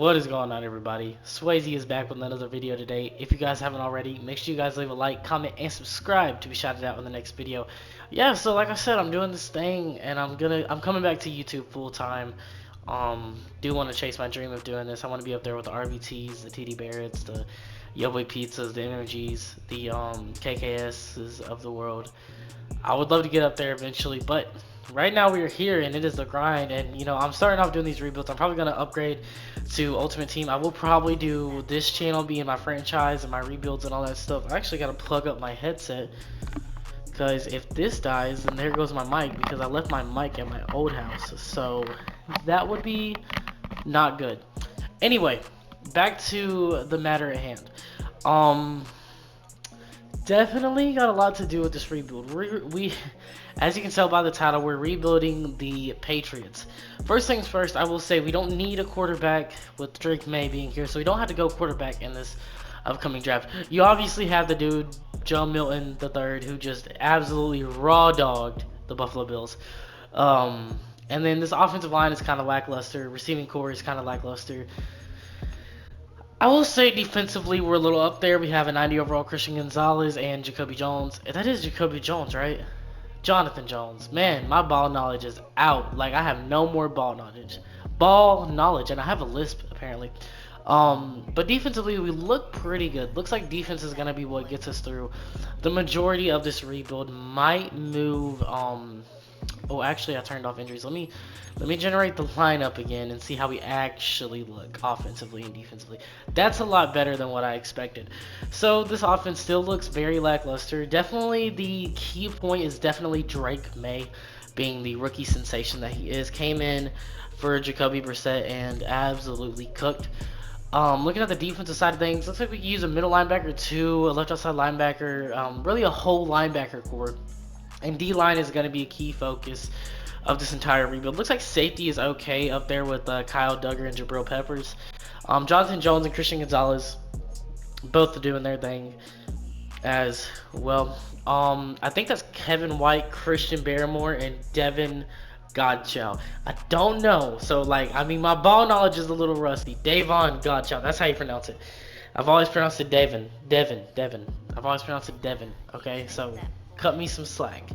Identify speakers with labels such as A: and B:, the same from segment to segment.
A: What is going on, everybody? Swayze is back with another video today. If you guys haven't already, make sure you guys leave a like, comment, and subscribe to be shouted out in the next video. Yeah, so like I said, I'm doing this thing, and I'm coming back to YouTube full time. Do want to chase my dream of doing this. I want to be up there with the RBTs, the TD Barretts, the Yubway Pizzas, the Energies, the KKSs of the world. I would love to get up there eventually, but right now we are here and it is the grind. And I'm starting off doing these rebuilds. I'm probably gonna upgrade to Ultimate Team. I will probably do this channel being my franchise and my rebuilds and all that stuff. I actually gotta plug up my headset because if this dies, then there goes my mic because I left my mic at my old house. So that would be not good. Anyway, back to the matter at hand. Um, Definitely got a lot to do with this rebuild. As you can tell by the title, we're rebuilding the Patriots. First things first, I will say we don't need a quarterback with Drake May being here, so we don't have to go quarterback in this upcoming draft. You obviously have the dude, Joe Milton III, who just absolutely raw dogged the Buffalo Bills. And then this offensive line is kind of lackluster. Receiving core is kind of lackluster. I will say defensively we're a little up there. We have a 90 overall Christian Gonzalez and Jacoby Jones. That is Jacoby Jones, right? Jonathan Jones. Man, my ball knowledge is out. Like I have no more ball knowledge. Ball knowledge, and I have a lisp apparently. But defensively we look pretty good. Looks like defense is gonna be what gets us through. The majority of this rebuild might move. Oh, actually, I turned off injuries. Let me generate the lineup again and see how we actually look offensively and defensively. That's a lot better than what I expected. So this offense still looks very lackluster. Definitely the key point is definitely Drake May being the rookie sensation that he is. Came in for Jacoby Brissett and absolutely cooked. Looking at the defensive side of things, looks like we can use a middle linebacker too, a left outside linebacker, really a whole linebacker core. And D-line is going to be a key focus of this entire rebuild. Looks like safety is okay up there with Kyle Duggar and Jabril Peppers. Jonathan Jones and Christian Gonzalez both doing their thing as well. I think that's Kevin White, Christian Barrymore, and Devin Godchow. I don't know. So, like, I mean, my ball knowledge is a little rusty. Davon Godchow. That's how you pronounce it. I've always pronounced it Devin. I've always pronounced it Devin. Okay, so cut me some slack.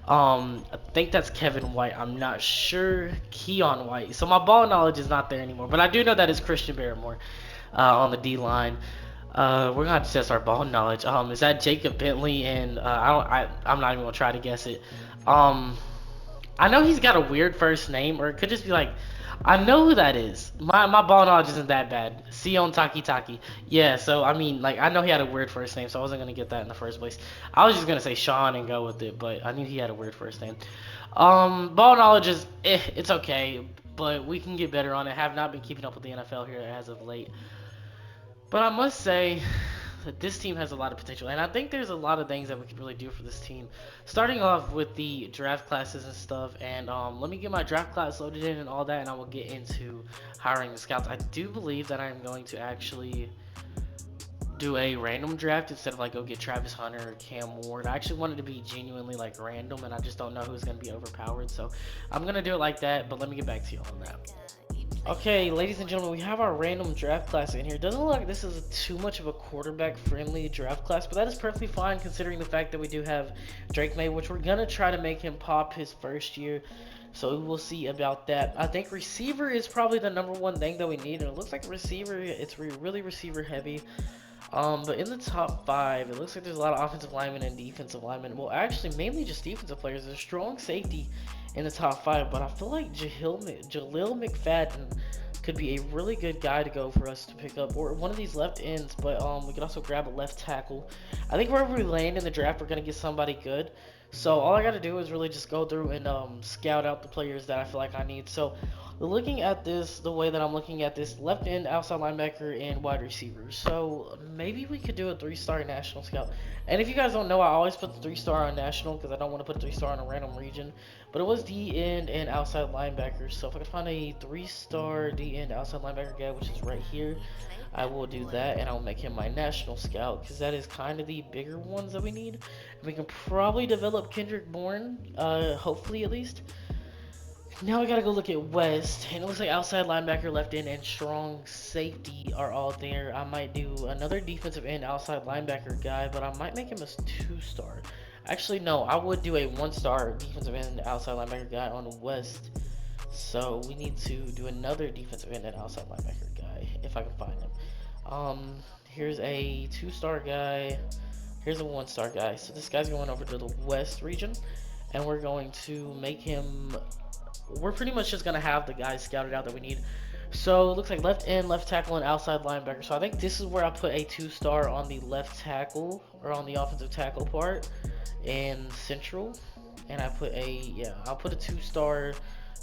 A: I think that's Kevin White. I'm not sure. Keon White. So my ball knowledge is not there anymore, but I do know that it's Christian Barrymore on the D line. We're gonna test our ball knowledge. Is that Jacob Bentley? And I'm not even gonna try to guess it. Um, I know he's got a weird first name, or it could just be like, I know who that is. My ball knowledge isn't that bad. Sion Taki Taki. Yeah, so I mean, like, I know he had a weird first name, so I wasn't gonna get that in the first place. I was just gonna say Sean and go with it, but I knew he had a weird first name. Ball knowledge is, it's okay, but we can get better on it. Have not been keeping up with the NFL here as of late. But I must say that this team has a lot of potential, and I think there's a lot of things that we could really do for this team. Starting off with the draft classes and stuff, and let me get my draft class loaded in and all that, and I will get into hiring the scouts. I do believe that I'm going to actually do a random draft instead of like go get Travis Hunter or Cam Ward. I actually wanted to be genuinely like random, and I just don't know who's going to be overpowered, so I'm going to do it like that, but let me get back to you on that. Okay, ladies and gentlemen, we have our random draft class in here. Doesn't look like this is too much of a quarterback-friendly draft class, but that is perfectly fine considering the fact that we do have Drake May, which we're gonna try to make him pop his first year. So we'll see about that. I think receiver is probably the number one thing that we need, and it looks like receiver, it's really receiver heavy. But in the top five, it looks like there's a lot of offensive linemen and defensive linemen. Well, actually, mainly just defensive players. There's strong safety in the top five, but I feel like Jalil McFadden could be a really good guy to go for us to pick up, or one of these left ends. But we could also grab a left tackle. I think wherever we land in the draft, we're gonna get somebody good. So all I gotta do is really just go through and scout out the players that I feel like I need. So looking at this, the way that I'm looking at this, left end, outside linebacker, and wide receiver. So maybe we could do a 3-star national scout. And if you guys don't know, I always put the 3-star on national because I don't want to put 3-star on a random region. But it was D end and outside linebacker. So if I could find a 3-star D end outside linebacker guy, which is right here, I will do that, and I'll make him my national scout because that is kind of the bigger ones that we need. And we can probably develop Kendrick Bourne, hopefully at least. Now I gotta go look at West, and it looks like outside linebacker, left end, and strong safety are all there. I might do another defensive end outside linebacker guy, but I might make him a two-star. Actually, no, I would do a one-star defensive end outside linebacker guy on West. So we need to do another defensive end and outside linebacker guy if I can find him. Here's a two-star guy. Here's a one-star guy. So this guy's going over to the West region, and we're going to make him. We're pretty much just gonna have the guys scouted out that we need. So it looks like left end, left tackle, and outside linebacker. So I think this is where I put a two-star on the left tackle or on the offensive tackle part in central, and I put a I'll put a two-star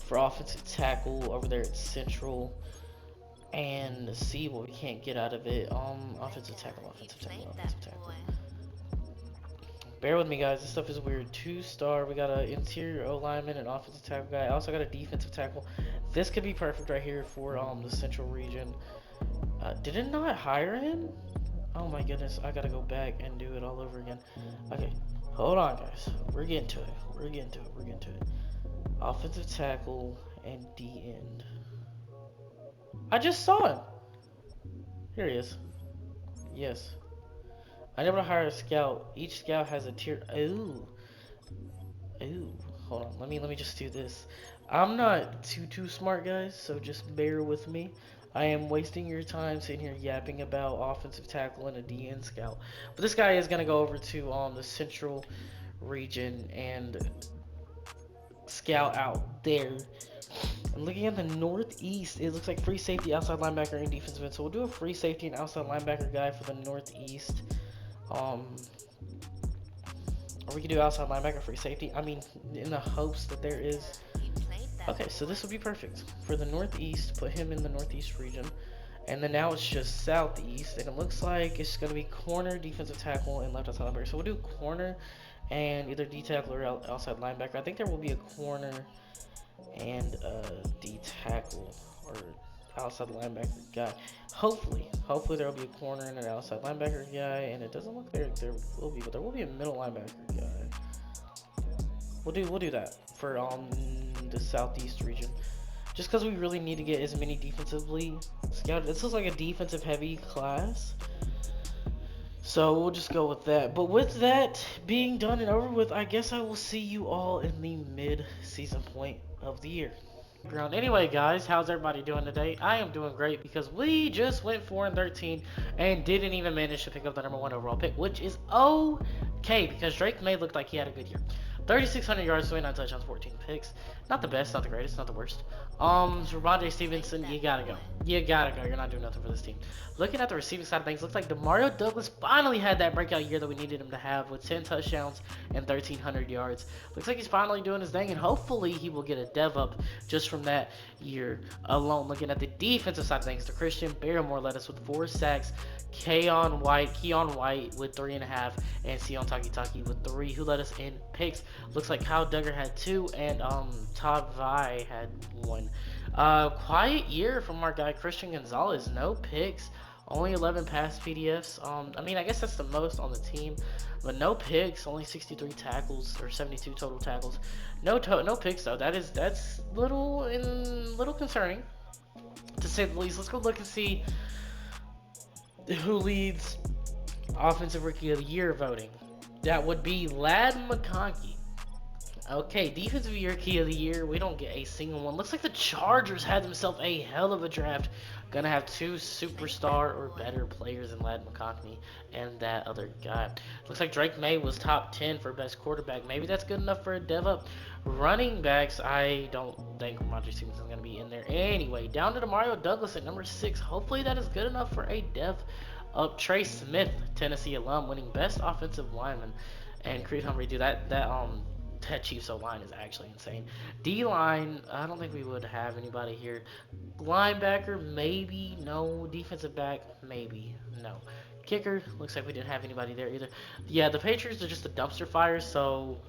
A: for offensive tackle over there at central and see what we can't get out of it. Offensive tackle, offensive tackle, offensive tackle. Bear with me, guys. This stuff is weird. Two-star. We got an interior O lineman and offensive tackle guy. I also got a defensive tackle. This could be perfect right here for the central region. Did it not hire him? Oh my goodness. I gotta go back and do it all over again. Okay. Hold on, guys. We're getting to it. We're getting to it. We're getting to it. Offensive tackle and D end. I just saw him. Here he is. Yes. I never hire a scout. Each scout has a tier. Ooh. Ooh. Hold on. Let me just do this. I'm not too smart, guys, so just bear with me. I am wasting your time sitting here yapping about offensive tackle and a DN scout. But this guy is gonna go over to the central region and scout out there. And looking at the northeast, it looks like free safety, outside linebacker, and defensive end. So we'll do a free safety and outside linebacker guy for the northeast. Um, or we could do outside linebacker, free safety. I mean, in the hopes that there is. Okay, so this would be perfect for the northeast. Put him in the northeast region, and then now it's just southeast, and it looks like it's gonna be corner, defensive tackle, and left outside linebacker. So we'll do corner and either D tackle or outside linebacker. I think there will be a corner and D tackle or outside linebacker guy. Hopefully there will be a corner and an outside linebacker guy, and it doesn't look there will be, but there will be a middle linebacker guy. We'll do that for the southeast region, just because we really need to get as many defensively scouted. This looks like a defensive heavy class, so we'll just go with that. But with that being done and over with, I guess I will see you all in the mid-season point of the year. Anyway, guys, how's everybody doing today? I am doing great because we just went 4-13 and didn't even manage to pick up the #1 overall pick, which is okay because Drake May looked like he had a good year. 3,600 yards, 29 touchdowns, 14 picks. Not the best, not the greatest, not the worst. Ramondre Stevenson, you gotta go. You gotta go. You're not doing nothing for this team. Looking at the receiving side of things, looks like Demario Douglas finally had that breakout year that we needed him to have with 10 touchdowns and 1,300 yards. Looks like he's finally doing his thing, and hopefully he will get a dev up just from that year alone. Looking at the defensive side of things, the Christian Barrymore led us with 4 sacks, Keon White with 3.5, and Sion Takitaki with 3, who led us in picks. Looks like Kyle Duggar had 2, and Todd Vi had 1. Quiet year from our guy Christian Gonzalez. No picks, only 11 pass PDFs. I mean, I guess that's the most on the team, but no picks. Only 63 tackles or 72 total tackles. No picks though. That's little concerning, to say the least. Let's go look and see who leads offensive rookie of the year voting. That would be Ladd McConkey. Okay, defensive rookie of the year. We don't get a single one. Looks like the Chargers had themselves a hell of a draft. Gonna have 2 superstar or better players in Ladd McConkey and that other guy. Looks like Drake May was top 10 for best quarterback. Maybe that's good enough for a dev up. Running backs, I don't think Ramondre Stevenson's gonna be in there anyway. Down to Demario Douglas at number 6. Hopefully that is good enough for a dev up. Trey Smith, Tennessee alum, winning best offensive lineman, and Creed Humphrey. Dude, that Chiefs O-line is actually insane. D-line, I don't think we would have anybody here. Linebacker, maybe. No. Defensive back, maybe. No. Kicker, looks like we didn't have anybody there either. Yeah, the Patriots are just a dumpster fire, so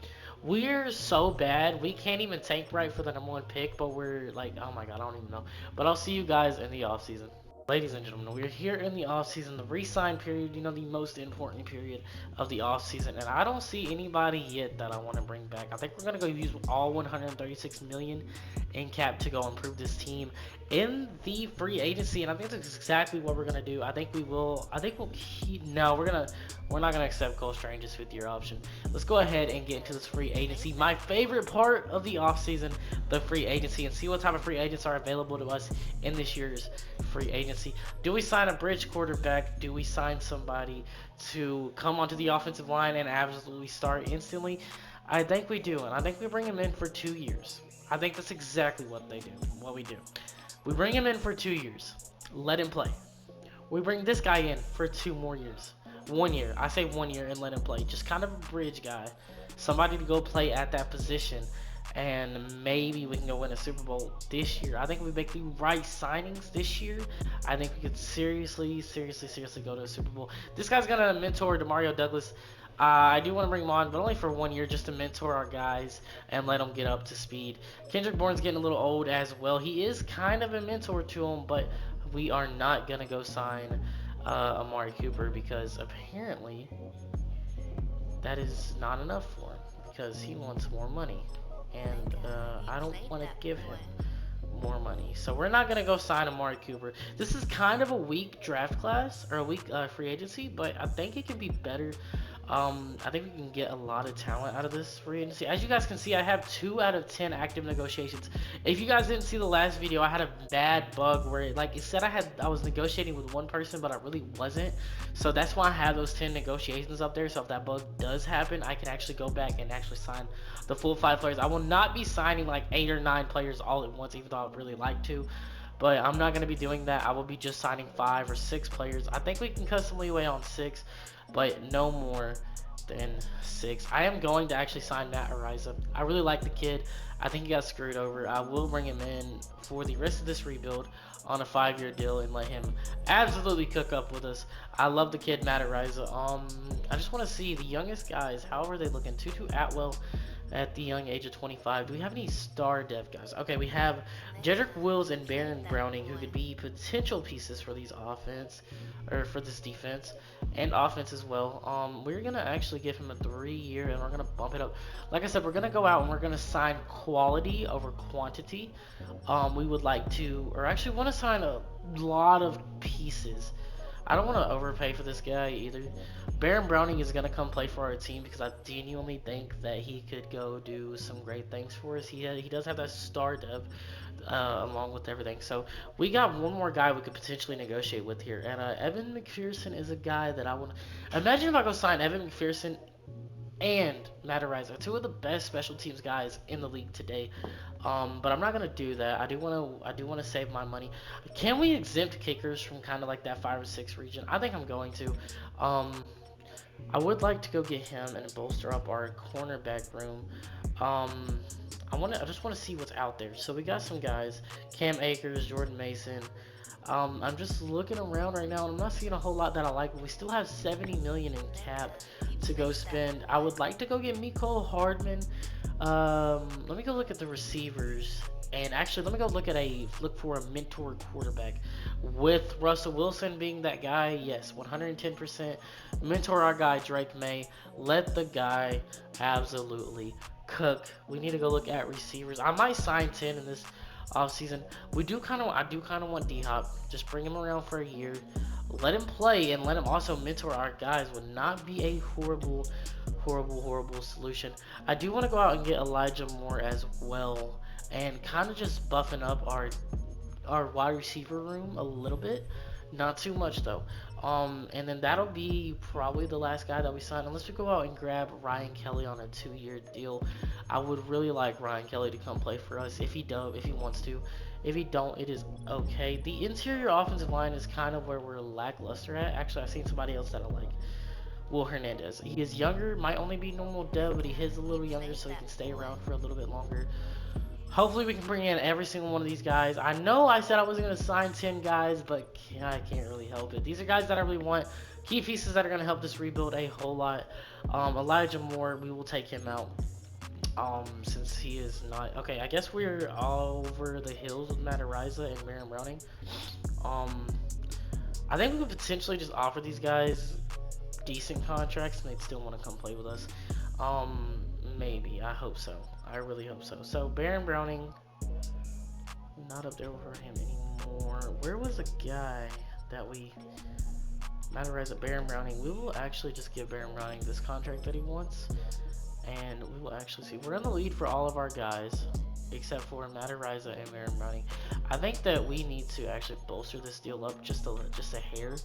A: we're so bad. We can't even tank right for the #1 pick, but we're like, oh my god, I don't even know. But I'll see you guys in the offseason. Ladies and gentlemen, we're here in the off season, the re-sign period, the most important period of the off season, and I don't see anybody yet that I want to bring back. I think we're gonna go use all 136 million in cap to go improve this team in the free agency, and I think that's exactly what we're gonna do. I think we will. I think we'll keep. No, we're not gonna accept Cole Strange's 50-year option. Let's go ahead and get into this free agency. My favorite part of the off season, the free agency, and see what type of free agents are available to us in this year's free agency. Do we sign a bridge quarterback? Do we sign somebody to come onto the offensive line and absolutely start instantly? I think we do, and I think we bring him in for 2 years. I think that's exactly what they do, what we do. We bring him in for 2 years. Let him play. We bring this guy in for 2 more years. 1 year. I say 1 year and let him play. Just kind of a bridge guy. Somebody to go play at that position. And maybe we can go win a Super Bowl this year. I think if we make the right signings this year, I think we could seriously go to a Super Bowl. This guy's gonna mentor Demario Douglas. I do want to bring him on, but only for 1 year, just to mentor our guys and let them get up to speed. Kendrick Bourne's getting a little old as well. He is kind of a mentor to him, but we are not gonna go sign Amari Cooper because apparently that is not enough for him because he wants more money, and I don't want to give him more money. So we're not gonna go sign Amari Cooper. This is kind of a weak draft class or a weak free agency, but I think it can be better. I think we can get a lot of talent out of this free agency. As you guys can see, I have 2 out of 10 active negotiations. If you guys didn't see the last video, I had a bad bug where it said I was negotiating with one person, but I really wasn't. So that's why I have those 10 negotiations up there. So if that bug does happen, I can actually go back and actually sign the full 5 players. I will not be signing like 8 or 9 players all at once, even though I'd really like to. But I'm not going to be doing that. I will be just signing 5 or 6 players. I think we can cut some leeway on 6, but no more than 6. I am going to actually sign Matt Ariza. I really like the kid. I think he got screwed over. I will bring him in for the rest of this rebuild on a 5-year deal and let him absolutely cook up with us. I love the kid Matt Ariza. I just want to see the youngest guys. How are they looking? Tutu Atwell at the young age of 25. Do we have any star dev guys? Okay, we have Jedrick Wills and Baron Browning, who could be potential pieces for these offense or for this defense and offense as well. We're gonna actually give him a 3-year and we're gonna bump it up. Like I said, we're gonna go out and we're gonna sign quality over quantity. We would like to, or actually want to sign a lot of pieces. I don't want to overpay for this guy either. Baron Browning is going to come play for our team because I genuinely think that he could go do some great things for us. He does have that star dev along with everything. So we got one more guy we could potentially negotiate with here. And Evan McPherson is a guy that I want to... Imagine if I go sign Evan McPherson and Matt Ariza, 2 of the best special teams guys in the league today. But I'm not gonna do that. I do wanna save my money. Can we exempt kickers from kind of like that 5 or 6 region? I think I'm going to. I would like to go get him and bolster up our cornerback room. I just want to see what's out there. So we got some guys: Cam Akers, Jordan Mason. I'm just looking around right now and I'm not seeing a whole lot that I like, but we still have 70 million in cap to go spend. I would like to go get Mecole Hardman. Let me go look at the receivers, and actually let me go look for a mentor quarterback with Russell Wilson being that guy. Yes, 110% mentor our guy Drake May. Let the guy absolutely cook. We need to go look at receivers. I might sign 10 in this off season. I do kind of want D-Hop. Just bring him around for a year. Let him play and let him also mentor our guys. Would not be a horrible solution. I do want to go out and get Elijah Moore as well and kind of just buffing up our wide receiver room a little bit. Not too much though. And then that'll be probably the last guy that we sign, unless we go out and grab Ryan Kelly on a 2-year deal. I would really like Ryan Kelly to come play for us if he wants to. If he don't, it is okay. The interior offensive line is kind of where we're lackluster at. Actually, I've seen somebody else that I like. Will Hernandez. He is younger, might only be normal dev, but he is a little younger, so he can stay around for a little bit longer. Hopefully we can bring in every single one of these guys. I know I said I wasn't going to sign 10 guys, but I can't really help it. These are guys that I really want. Key pieces that are going to help this rebuild a whole lot. Elijah Moore, we will take him out. Since he is not... Okay, I guess we're all over the hills with Matt Ariza and Baron Browning. Um, I think we could potentially just offer these guys decent contracts and they'd still want to come play with us. Maybe. I hope so. I really hope so. So Baron Browning, not up there for him anymore. Where was the guy that we Madden at Baron Browning? We will actually just give Baron Browning this contract that he wants, and we will actually see. We're in the lead for all of our guys, except for Matariza and Baron Browning. I think that we need to actually bolster this deal up just a hair.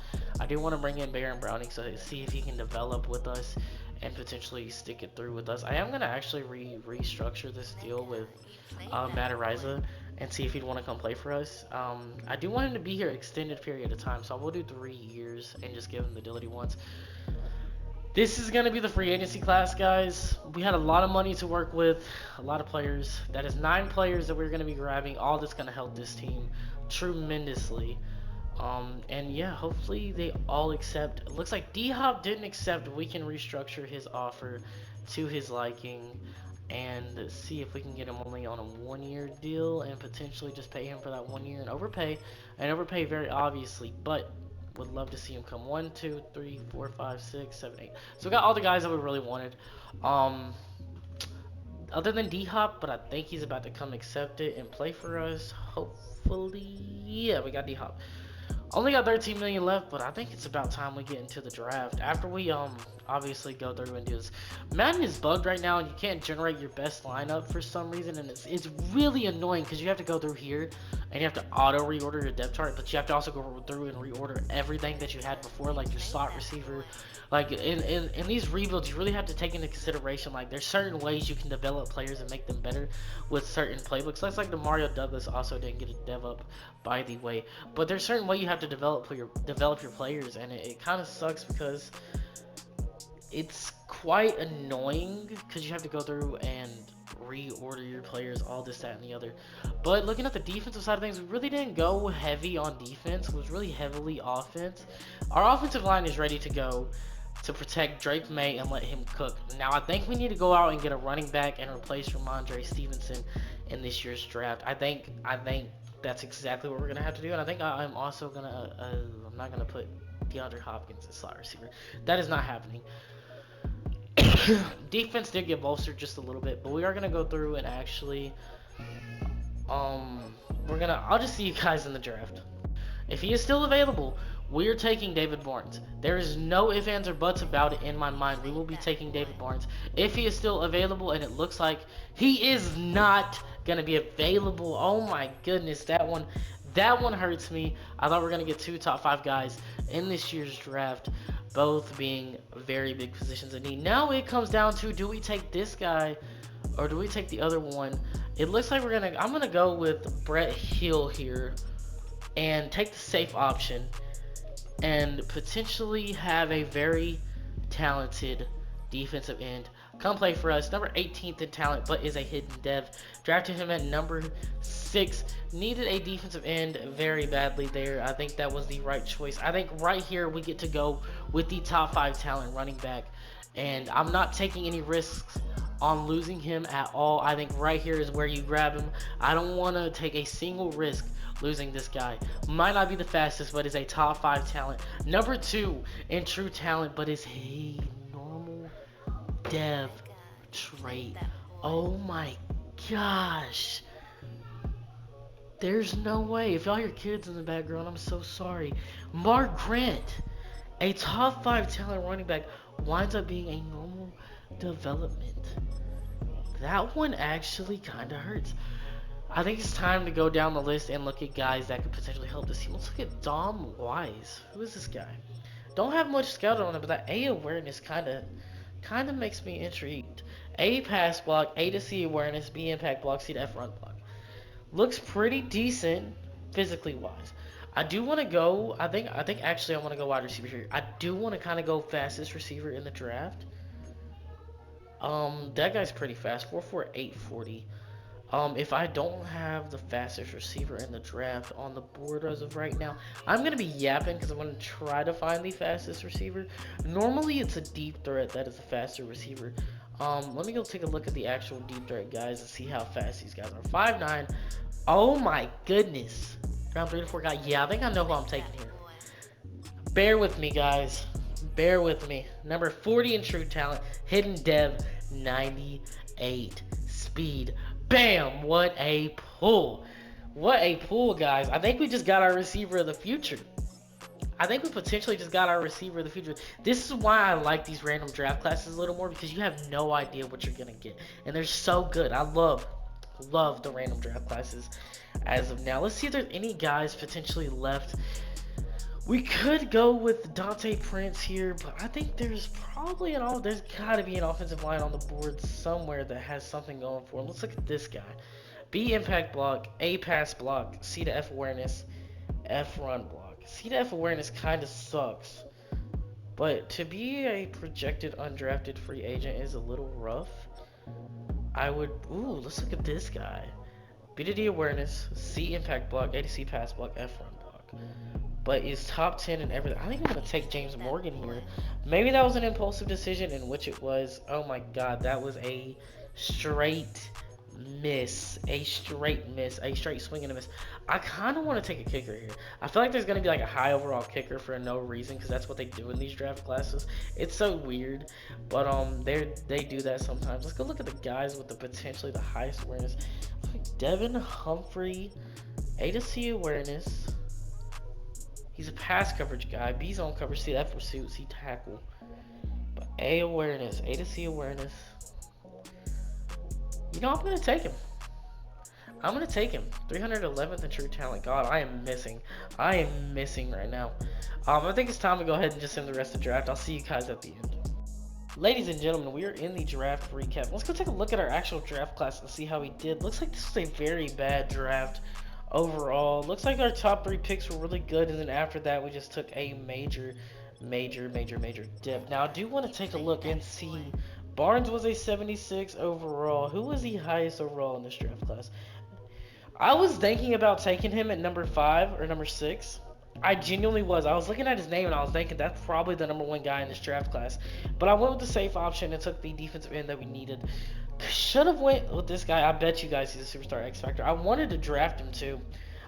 A: I do want to bring in Baron Browning so see if he can develop with us and potentially stick it through with us. I am gonna actually restructure this deal with Matariza and see if he'd want to come play for us. I do want him to be here extended period of time, so I will do 3 years and just give him the deal that he wants. This is going to be the free agency class, guys. We had a lot of money to work with, a lot of players. That is 9 players that we're going to be grabbing. All that's going to help this team tremendously. And yeah, hopefully they all accept. It looks like D-Hop didn't accept. We can restructure his offer to his liking and see if we can get him only on a 1-year deal and potentially just pay him for that 1 year and overpay very obviously, but would love to see him come. 1, 2, 3, 4, 5, 6, 7, 8. So we got all the guys that we really wanted. Um, Other than D-Hop, but I think he's about to come accept it and play for us. Hopefully, yeah, we got D-Hop. Only got 13 million left, but I think it's about time we get into the draft. After we obviously go through and do this. Madden is bugged right now, and you can't generate your best lineup for some reason, and it's really annoying because you have to go through here and you have to auto reorder your depth chart, but you have to also go through and reorder everything that you had before, like your slot receiver. Like in these rebuilds, you really have to take into consideration like there's certain ways you can develop players and make them better with certain playbooks. That's like the Mario Douglas also didn't get a dev up, by the way. But there's certain way you have to develop your players, and it kind of sucks because it's quite annoying because you have to go through and reorder your players, all this, that, and the other. But looking at the defensive side of things, we really didn't go heavy on defense. It was really heavily offense. Our offensive line is ready to go to protect Drake May and let him cook. Now, I think we need to go out and get a running back and replace Ramondre Stevenson in this year's draft. I think that's exactly what we're gonna have to do, and I think I'm also gonna I'm not gonna put DeAndre Hopkins as slot receiver. That is not happening. Defense did get bolstered just a little bit, but we are gonna go through and actually I'll just see you guys in the draft. If he is still available, we're taking David Barnes. There is no ifs, ands, or buts about it in my mind. We will be taking David Barnes. If he is still available, and it looks like he is not going to be available. Oh my goodness, that one hurts me. I thought we were going to get 2 top 5 guys in this year's draft, both being very big positions in need. Now it comes down to, do we take this guy or do we take the other one? It looks like I'm going to go with Brett Hill here and take the safe option and potentially have a very talented defensive end come play for us. Number 18th in talent, but is a hidden dev. Drafted him at number 6. Needed a defensive end very badly there. I think that was the right choice. I think right here we get to go with the top 5 talent running back. And I'm not taking any risks on losing him at all. I think right here is where you grab him. I don't want to take a single risk losing this guy. Might not be the fastest, but is a top 5 talent. Number 2 in true talent, but is a normal dev trait. Oh my gosh. There's no way. If y'all hear kids in the background, I'm so sorry. Mark Grant, a top 5 talent running back, winds up being a normal development. That one actually kind of hurts. I think it's time to go down the list and look at guys that could potentially help this team. Let's look at Dom Wise. Who is this guy? Don't have much scouted on him, but that A awareness kind of makes me intrigued. A pass block, A to C awareness, B impact block, C to F run block. Looks pretty decent physically wise. I do want to go. I think actually I want to go wide receiver here. I do want to kind of go fastest receiver in the draft. That guy's pretty fast. 4.4, 840. If I don't have the fastest receiver in the draft on the board as of right now, I'm going to be yapping because I'm going to try to find the fastest receiver. Normally, it's a deep threat that is the faster receiver. Let me go take a look at the actual deep threat guys and see how fast these guys are. 5'9". Oh my goodness. Round 3 to 4 guy. Yeah, I think I know who I'm taking here. Bear with me, guys. Bear with me. Number 40 in true talent. Hidden dev, 98 speed. Bam! What a pull. What a pull, guys. I think we just got our receiver of the future. I think we potentially just got our receiver of the future. This is why I like these random draft classes a little more, because you have no idea what you're gonna get, and they're so good. I love the random draft classes as of now. Let's see if there's any guys potentially left. We could go with Dante Prince here, but I think there's gotta be an offensive line on the board somewhere that has something going for him. Let's look at this guy. B impact block, A pass block, C to F awareness, F run block. C to F awareness kind of sucks, but to be a projected undrafted free agent is a little rough. Let's look at this guy. B to D awareness, C impact block, A to C pass block, F run block. But is top 10 and everything. I think I'm going to take James Morgan here. Maybe that was an impulsive decision, in which it was. Oh my god, that was a straight miss. A straight miss. A straight swing and a miss. I kind of want to take a kicker here. I feel like there's going to be like a high overall kicker for no reason, because that's what they do in these draft classes. It's so weird, but they do that sometimes. Let's go look at the guys with the potentially the highest awareness. Like Devin Humphrey, A to C awareness. He's a pass coverage guy. B zone coverage. C F pursuit. C tackle. But A awareness. A to C awareness. You know, I'm gonna take him. I'm gonna take him. 311th in true talent. God, I am missing. I am missing right now. I think it's time to go ahead and just send the rest of the draft. I'll see you guys at the end. Ladies and gentlemen, we are in the draft recap. Let's go take a look at our actual draft class and see how we did. Looks like this was a very bad draft overall. Looks like our top 3 picks were really good, and then after that we just took a major dip. Now I do want to take a look and see. Barnes was a 76 overall. Who was the highest overall in this draft class? I was thinking about taking him at number 5 or number 6. I genuinely was. I was looking at his name and I was thinking that's probably the number 1 guy in this draft class. But I went with the safe option and took the defensive end that we needed. Should have went with this guy. I bet you guys he's a superstar X Factor. I wanted to draft him too.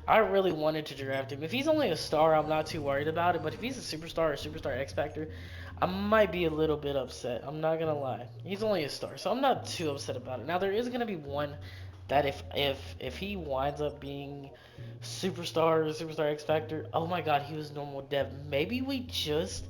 A: I really wanted to draft him. If he's only a star, I'm not too worried about it. But if he's a superstar or superstar X Factor, I might be a little bit upset. I'm not gonna lie. He's only a star, so I'm not too upset about it. Now there is gonna be one that if he winds up being superstar or superstar X Factor, oh my god, he was normal dev. Maybe we just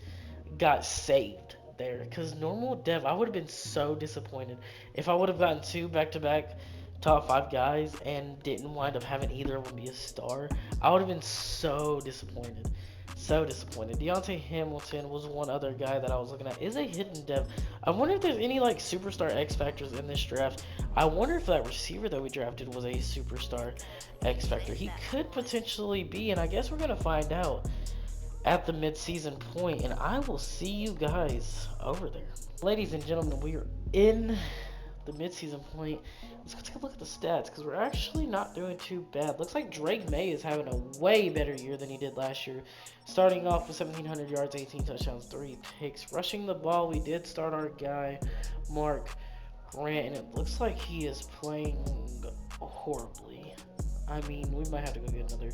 A: got saved there, because normal dev, I would have been so disappointed if I would have gotten 2 back-to-back top 5 guys and didn't wind up having either of them be a star. I would have been so disappointed. So disappointed. Deontay Hamilton was one other guy that I was looking at. Is a hidden dev. I wonder if there's any like superstar X Factors in this draft. I wonder if that receiver that we drafted was a superstar X Factor. He could potentially be, and I guess we're gonna find out at the mid-season point, and I will see you guys over there. Ladies and gentlemen, we are in the mid-season point. Let's go take a look at the stats, because we're actually not doing too bad. Looks like Drake May is having a way better year than he did last year. Starting off with 1,700 yards, 18 touchdowns, 3 picks. Rushing the ball, we did start our guy, Mark Grant, and it looks like he is playing horribly. I mean, we might have to go get another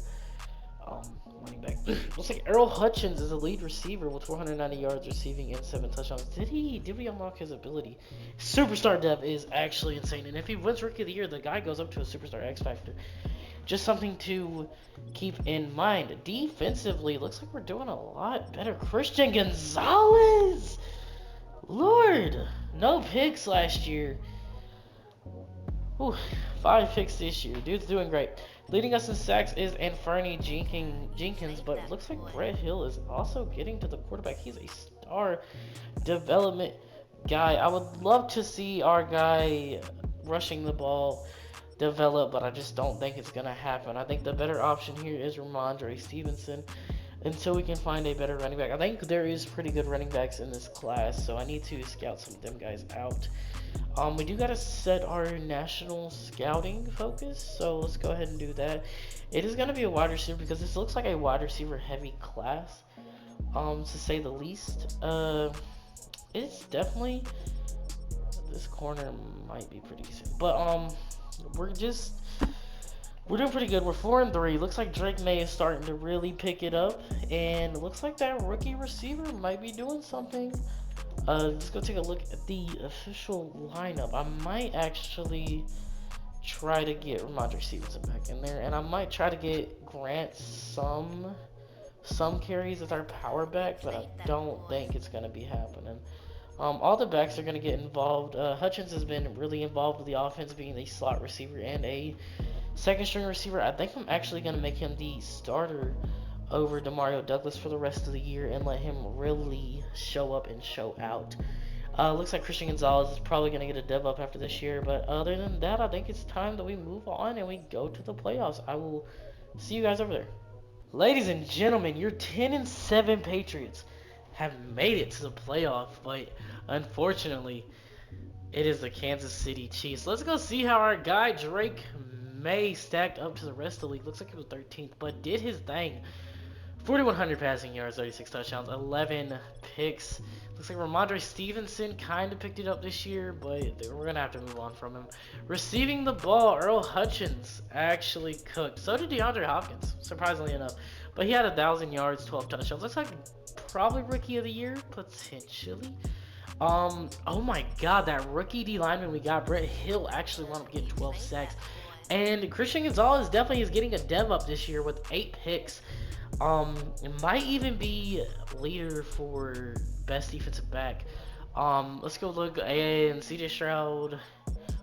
A: running back. Looks like Earl Hutchins is a lead receiver with 490 yards receiving and 7 touchdowns. Did we unlock his ability? Superstar dev is actually insane, and if he wins Rookie of the Year, the guy goes up to a Superstar X Factor. Just something to keep in mind. Defensively, looks like we're doing a lot better. Christian Gonzalez! Lord! No picks last year. Ooh, 5 picks this year. Dude's doing great. Leading us in sacks is Anfernee Jenkins, but it looks like Brett Hill is also getting to the quarterback. He's a star development guy. I would love to see our guy rushing the ball develop, but I just don't think it's going to happen. I think the better option here is Ramondre Stevenson until we can find a better running back. I think there is pretty good running backs in this class, so I need to scout some of them guys out. We do gotta set our national scouting focus, so let's go ahead and do that. It is gonna be a wide receiver because this looks like a wide receiver heavy class, to say the least. It's definitely, this corner might be pretty decent, but we're just We're doing pretty good. We're 4-3. Looks like Drake May is starting to really pick it up, and it looks like that rookie receiver might be doing something. Let's go take a look at the official lineup. I might actually try to get Ramondre Stevenson back in there, and I might try to get Grant some carries as our power back, but I don't think it's gonna be happening. All the backs are gonna get involved. Hutchins has been really involved with the offense, being a slot receiver and a second string receiver. I think I'm actually gonna make him the starter over Demario Douglas for the rest of the year and let him really show up and show out. Looks like Christian Gonzalez is probably going to get a dev up after this year, but other than that, I think it's time that we move on and we go to the playoffs. I will see you guys over there. Ladies and gentlemen, your 10-7 Patriots have made it to the playoff, but unfortunately, it is the Kansas City Chiefs. Let's go see how our guy Drake May stacked up to the rest of the league. Looks like he was 13th, but did his thing. 4,100 passing yards, 36 touchdowns, 11 picks. Looks like Ramondre Stevenson kind of picked it up this year, but we're going to have to move on from him. Receiving the ball, Earl Hutchins actually cooked. So did DeAndre Hopkins, surprisingly enough. But he had 1,000 yards, 12 touchdowns. Looks like probably Rookie of the Year, potentially. Oh my god, that rookie D lineman we got, Brett Hill, actually wound up getting 12 sacks. And Christian Gonzalez definitely is getting a dev up this year with 8 picks. It might even be leader for best defensive back. Let's go look. And CJ Stroud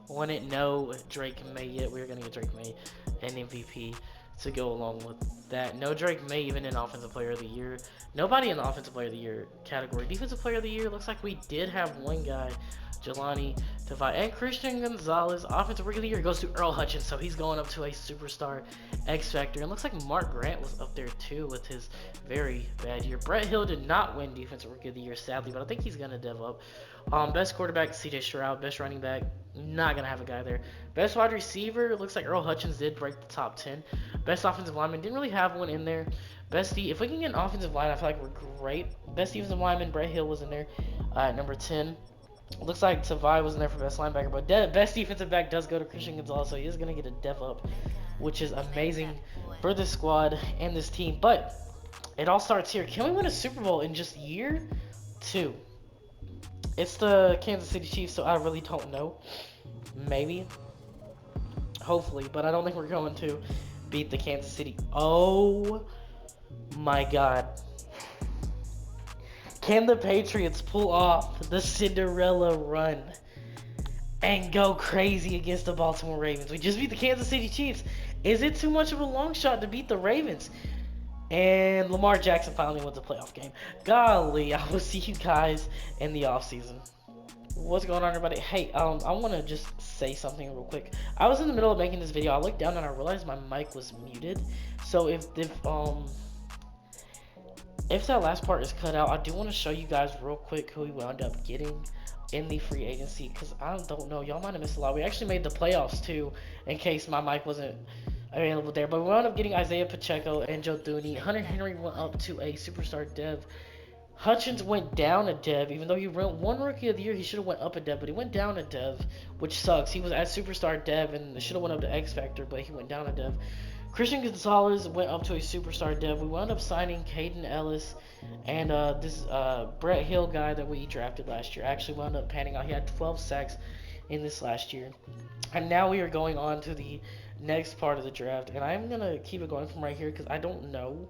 A: won it. No Drake May yet. We're gonna get Drake May and MVP to go along with that. No Drake May even in Offensive Player of the Year. Nobody in the Offensive Player of the Year category. Defensive Player of the Year looks like we did have one guy, Jelani Tavai, and Christian Gonzalez. Offensive Rookie of the Year goes to Earl Hutchins, so he's going up to a superstar X Factor. And looks like Mark Grant was up there too with his very bad year. Brett Hill did not win Defensive Rookie of the Year, sadly, but I think he's gonna dev up. Best quarterback, CJ Stroud. Best running back, not gonna have a guy there. Best wide receiver, looks like Earl Hutchins did break the top 10. Best offensive lineman, didn't really have one in there. Best if we can get an offensive line, I feel like we're great. Best defensive lineman, Brett Hill was in there at number 10. Looks like Tavai was in there for best linebacker, but best defensive back does go to Christian Gonzalez, so he is going to get a dev up, which is amazing for this squad and this team. But it all starts here. Can we win a Super Bowl in just year 2? It's the Kansas City Chiefs, so I really don't know. Maybe. Hopefully, but I don't think we're going to beat the Kansas City. Oh my god. Can the Patriots pull off the Cinderella run and go crazy against the Baltimore Ravens? We just beat the Kansas City Chiefs. Is it too much of a long shot to beat the Ravens? And Lamar Jackson finally wins a playoff game. Golly, I will see you guys in the offseason. What's going on, everybody? Hey, I want to just say something real quick. I was in the middle of making this video. I looked down and I realized my mic was muted. So if that last part is cut out, I do want to show you guys real quick who we wound up getting in the free agency, because I don't know, y'all might have missed a lot. We actually made the playoffs too, in case my mic wasn't available there, but we wound up getting Isaiah Pacheco and Joe Thuney. Hunter Henry went up to a superstar dev. Hutchins went down a dev, even though he won Rookie of the Year. He should have went up a dev, but he went down a dev, which sucks. He was at superstar dev and should have went up to X Factor, but he went down a dev. Christian Gonzalez went up to a superstar dev. We wound up signing Caden Ellis, and this Brett Hill guy that we drafted last year actually wound up panning out. He had 12 sacks in this last year. And now we are going on to the next part of the draft, and I'm going to keep it going from right here because I don't know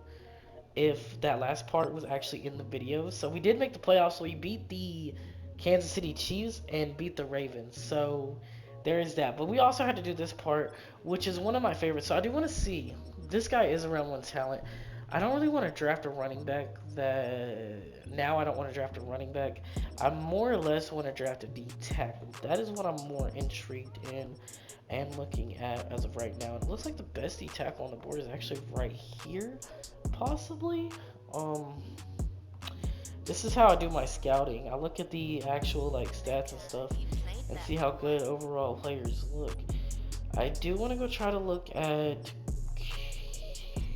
A: if that last part was actually in the video. So we did make the playoffs, so we beat the Kansas City Chiefs and beat the Ravens. So there is that. But we also had to do this part, which is one of my favorites. So I do want to see. This guy is around one talent. I don't really want to draft a running back. Now I don't want to draft a running back. I more or less want to draft a D tackle. That is what I'm more intrigued in and looking at as of right now. It looks like the best D tackle on the board is actually right here, possibly. This is how I do my scouting. I look at the actual stats and stuff and see how good overall players look. I do want to go try to look at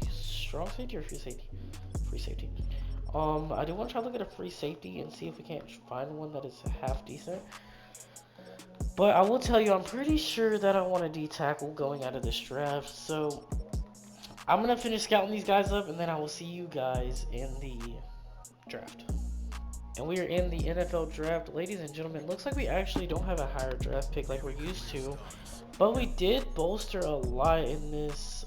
A: strong safety or free safety. Free safety. I do want to try to look at a free safety and see if we can't find one that is half decent. But I will tell you, I'm pretty sure that I want a D tackle going out of this draft. So I'm gonna finish scouting these guys up, and then I will see you guys in the draft. And we are in the NFL draft, ladies and gentlemen. Looks like we actually don't have a higher draft pick like we're used to, but we did bolster a lot in this,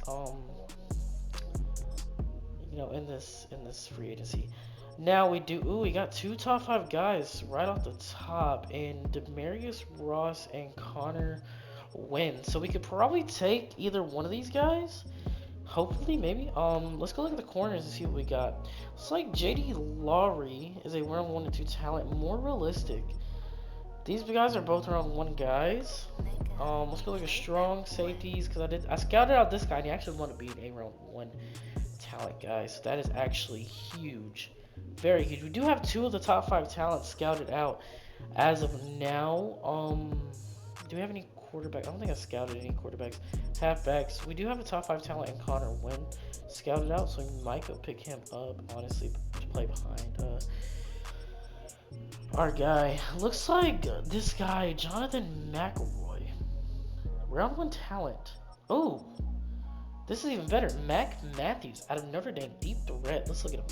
A: in this free agency. Now we do. Ooh, we got two top 5 guys right off the top, and Demarius Ross and Connor Wynn. So we could probably take either one of these guys. Hopefully, maybe. Let's go look at the corners and see what we got. It's like JD Lowry is a round 1 and 2 talent, more realistic. These guys are both round 1 guys. Let's go look at strong safeties because I scouted out this guy and he actually wanted to be a round 1 talent guy. So that is actually huge, very huge. We do have 2 of the top 5 talents scouted out as of now. Do we have any quarterback? I don't think I scouted any quarterbacks. Halfbacks. We do have a top 5 talent in Connor Wynn scouted out, so we might go pick him up, honestly, to play behind our guy. Looks like this guy, Jonathan McElroy. Round 1 talent. Oh, this is even better. Mac Matthews out of Notre Dame. Deep threat. Let's look at him.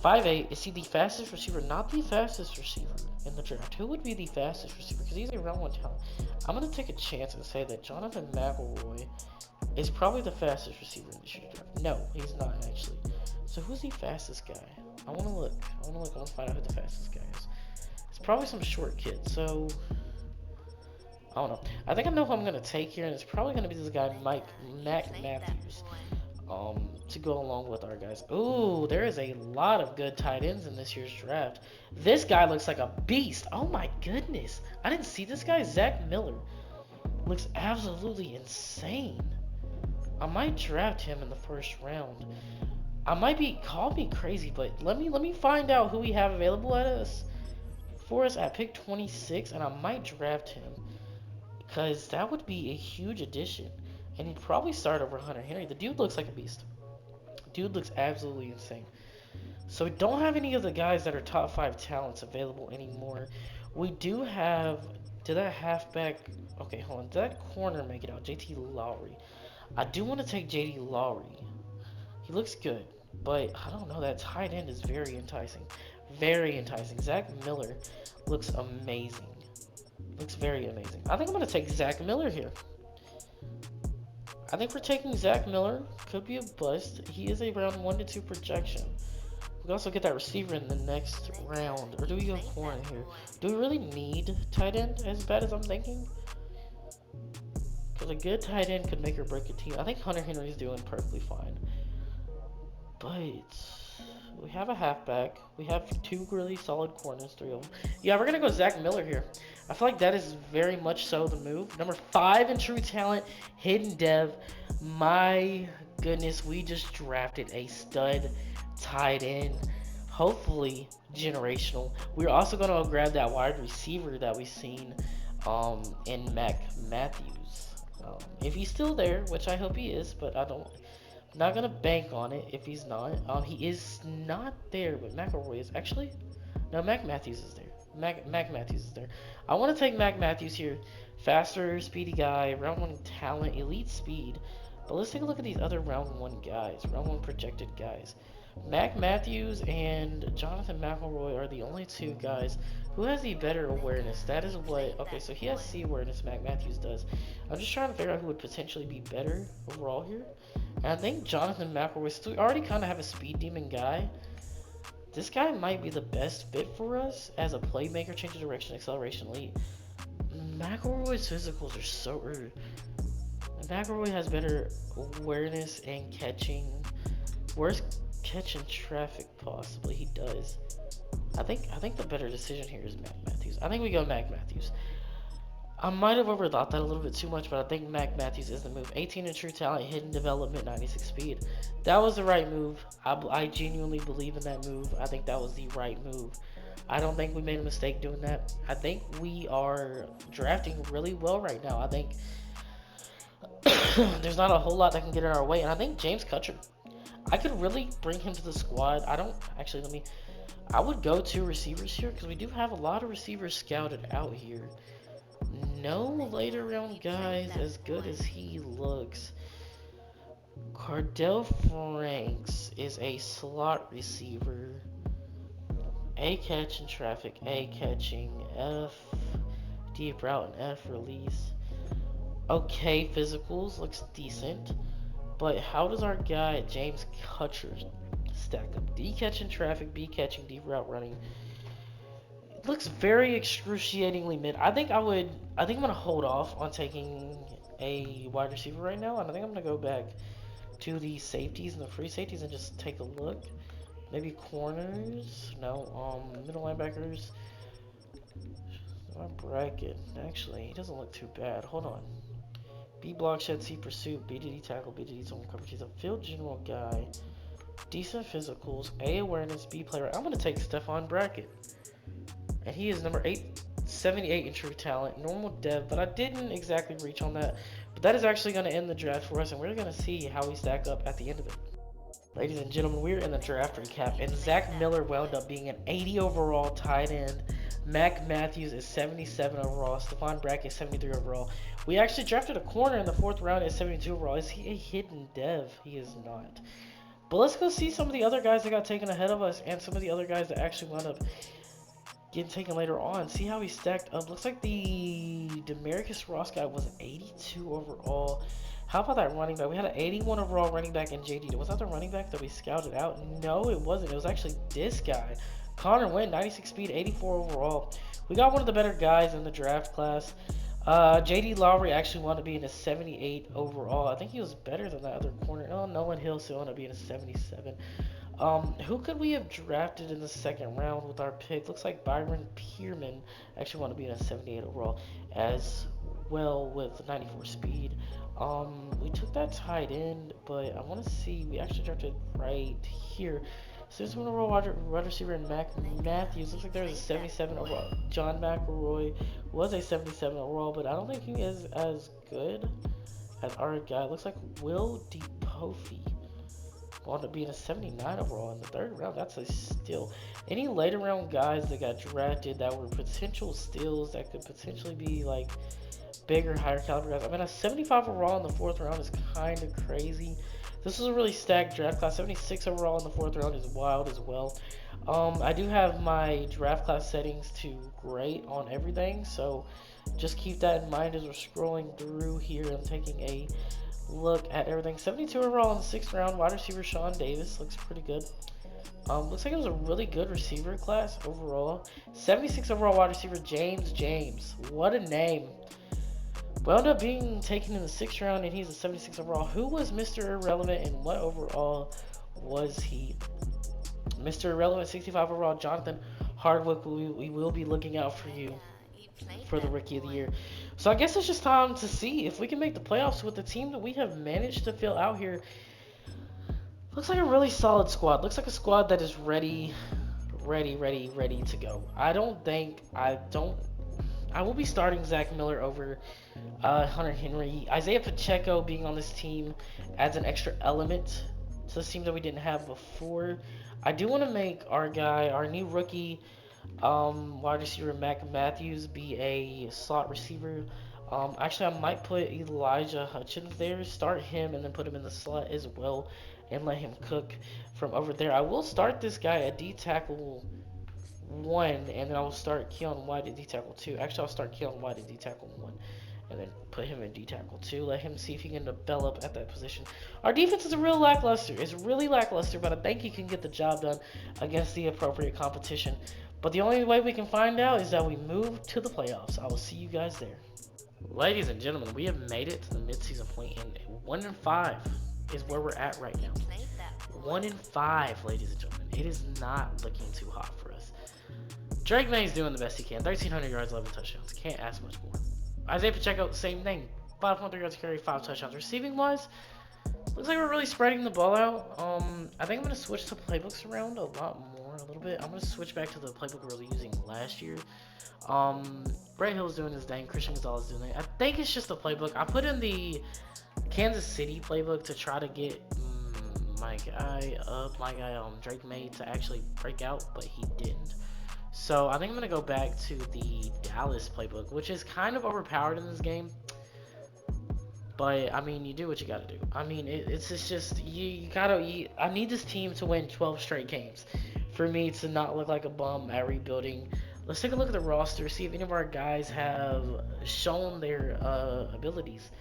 A: 5'8". Is he the fastest receiver? Not the fastest receiver in the draft. Who would be the fastest receiver? Because he's a round 1 talent. I'm going to take a chance and say that Jonathan McElroy is probably the fastest receiver in this year's draft. No, he's not actually. So who's the fastest guy? I want to look. I want to find out who the fastest guy is. It's probably some short kid. So I don't know. I think I know who I'm going to take here, and it's probably going to be this guy, Mac Matthews. To go along with our guys. Ooh, there is a lot of good tight ends in this year's draft. This guy looks like a beast. Oh my goodness. I didn't see this guy. Zach Miller looks absolutely insane. I might draft him in the first round. I might be, call me crazy, but let me find out who we have available for us at pick 26, and I might draft him because that would be a huge addition. And he'd probably start over Hunter Henry. The dude looks like a beast. Dude looks absolutely insane. So we don't have any of the guys that are top 5 talents available anymore. We do have, did that halfback, okay, hold on, did that corner make it out? JT Lowry. I do want to take JD Lowry. He looks good, but I don't know, that tight end is very enticing. Very enticing. Zach Miller looks amazing. Looks very amazing. I think I'm going to take Zach Miller here. I think we're taking Zach Miller. Could be a bust. He is a round 1 to 2 projection. We can also get that receiver in the next round. Or do we go corner here? Do we really need tight end as bad as I'm thinking? Because a good tight end could make or break a team. I think Hunter Henry is doing perfectly fine. But we have a halfback. We have 2 really solid corners, 3 of them. Yeah, we're going to go Zach Miller here. I feel like that is very much so the move. Number 5 in true talent, hidden dev. My goodness, we just drafted a stud tight end. Hopefully generational. We're also going to grab that wide receiver that we've seen in Mac Matthews. If he's still there, which I hope he is, but not gonna bank on it if he's not. He is not there, but McElroy is actually. No, Mac Matthews is there. Mac Matthews is there. I want to take Mac Matthews here. Faster, speedy guy, round 1 talent, elite speed. But let's take a look at these other round 1 guys, round 1 projected guys. Mac Matthews and Jonathan McElroy are the only 2 guys who has the better awareness. That is what. Okay, so he has C awareness. Mac Matthews does. I'm just trying to figure out who would potentially be better overall here. And I think Jonathan McElroy still already kind of have a speed demon guy. This guy might be the best fit for us as a playmaker, change of direction, acceleration, lead. McElroy's physicals are so rude. McElroy has better awareness and catching. Worst catching traffic possibly. He does. I think the better decision here is Mac Matthews. I think we go Mac Matthews. I might have overthought that a little bit too much, but I think Mac Matthews is the move. 18 in true talent, hidden development, 96 speed. That was the right move. I genuinely believe in that move. I think that was the right move. I don't think we made a mistake doing that. I think we are drafting really well right now. I think there's not a whole lot that can get in our way. And I think James Cutcher, I could really bring him to the squad. I would go 2 receivers here because we do have a lot of receivers scouted out here. no later round guys as good as he looks. Cardell Franks is a slot receiver. A catching traffic, A catching, F deep route and F release. Okay, physicals looks decent, but how does our guy James Kutcher stack up? D catching traffic, B catching, deep route running. It looks very excruciatingly mid. I think I'm gonna hold off on taking a wide receiver right now, and I think I'm gonna go back to the safeties and the free safeties and just take a look. Maybe corners. No. Middle linebackers. My bracket. Actually, he doesn't look too bad. Hold on. B block shed, C pursuit, B to D tackle, B to D zone coverage. He's a field general guy. Decent physicals, A awareness, B player. I'm gonna take Stephon Brackett, and he is number 878 in true talent, normal dev, but I didn't exactly reach on that. But that is actually gonna end the draft for us, and we're gonna see how we stack up at the end of it. Ladies and gentlemen, we're in the draft recap, and Zach Miller wound up being an 80 overall tight end. Mac Matthews is 77 overall. Stephon Brackett is 73 overall. We actually drafted a corner in the 4th round at 72 overall. Is he a hidden dev? He is not. But let's go see some of the other guys that got taken ahead of us and some of the other guys that actually wound up getting taken later on. See how he stacked up. Looks like the Demarcus Ross guy was 82 overall. How about that running back? We had an 81 overall running back in JD. Was that the running back that we scouted out? No, it wasn't. It was actually this guy. Connor Wynn, 96 speed, 84 overall. We got one of the better guys in the draft class. JD Lowry actually wound up being a 78 overall. I think he was better than that other corner. Oh, Nolan Hill still wound up being a 77. Who could we have drafted in the 2nd round with our pick? Looks like Byron Pearman actually wound up being a 78 overall as well with 94 speed. We took that tight end, but I want to see. We actually drafted right here. So this one overall wide receiver in Mac Matthews. Looks like there was a 77 overall. John McElroy was a 77 overall, but I don't think he is as good as our guy. Looks like Will DePofi wound up being a 79 overall in the 3rd round. That's a steal. Any later round guys that got drafted that were potential steals that could potentially be like bigger, higher caliber guys. I mean, a 75 overall in the 4th round is kind of crazy. This is a really stacked draft class. 76 overall in the 4th round is wild as well. I do have my draft class settings to great on everything, so just keep that in mind as we're scrolling through here and taking a look at everything. 72 overall in the 6th round. Wide receiver Sean Davis looks pretty good. Looks like it was a really good receiver class overall. 76 overall wide receiver James. What a name. Wound up being taken in the 6th round, and he's a 76 overall. Who was Mr. Irrelevant, and what overall was he? Mr. Irrelevant, 65 overall, Jonathan Hardwick. We will be looking out for you for the Rookie of the Year. So I guess it's just time to see if we can make the playoffs with the team that we have managed to fill out here. Looks like a really solid squad. Looks like a squad that is ready to go. I will be starting Zach Miller over Hunter Henry. Isaiah Pacheco being on this team adds an extra element to this team that we didn't have before. I do want to make our guy, our new rookie wide receiver Mac Matthews, be a slot receiver. Actually, I might put Elijah Hutchins there, start him, and then put him in the slot as well, and let him cook from over there. I will start this guy at D tackle 1, and then I will start Keon White at D tackle 2. Actually, I'll start Keon White at D tackle 1, and then put him in D tackle 2. Let him see if he can develop at that position. Our defense is real lackluster. It's really lackluster, but I think he can get the job done against the appropriate competition. But the only way we can find out is that we move to the playoffs. I will see you guys there. Ladies and gentlemen, we have made it to the midseason point, and 1-5 is where we're at right now. 1-5, ladies and gentlemen. It is not looking too hot for us. Drake May's doing the best he can. 1,300 yards, 11 touchdowns. Can't ask much more. Isaiah Pacheco, same thing. 5.3 yards carry, 5 touchdowns. Receiving wise, looks like we're really spreading the ball out. I think I'm going to switch the playbooks around a lot more, a little bit. I'm going to switch back to the playbook we were using last year. Brett Hill's doing his thing. Christian Gonzalez is doing it. I think it's just the playbook. I put in the Kansas City playbook to try to get my guy, Drake May to actually break out, but he didn't. So I think I'm gonna go back to the Dallas playbook, which is kind of overpowered in this game. But I mean, you do what you gotta do. I mean, it's just you gotta. I need this team to win 12 straight games for me to not look like a bum at rebuilding. Let's take a look at the roster, see if any of our guys have shown their abilities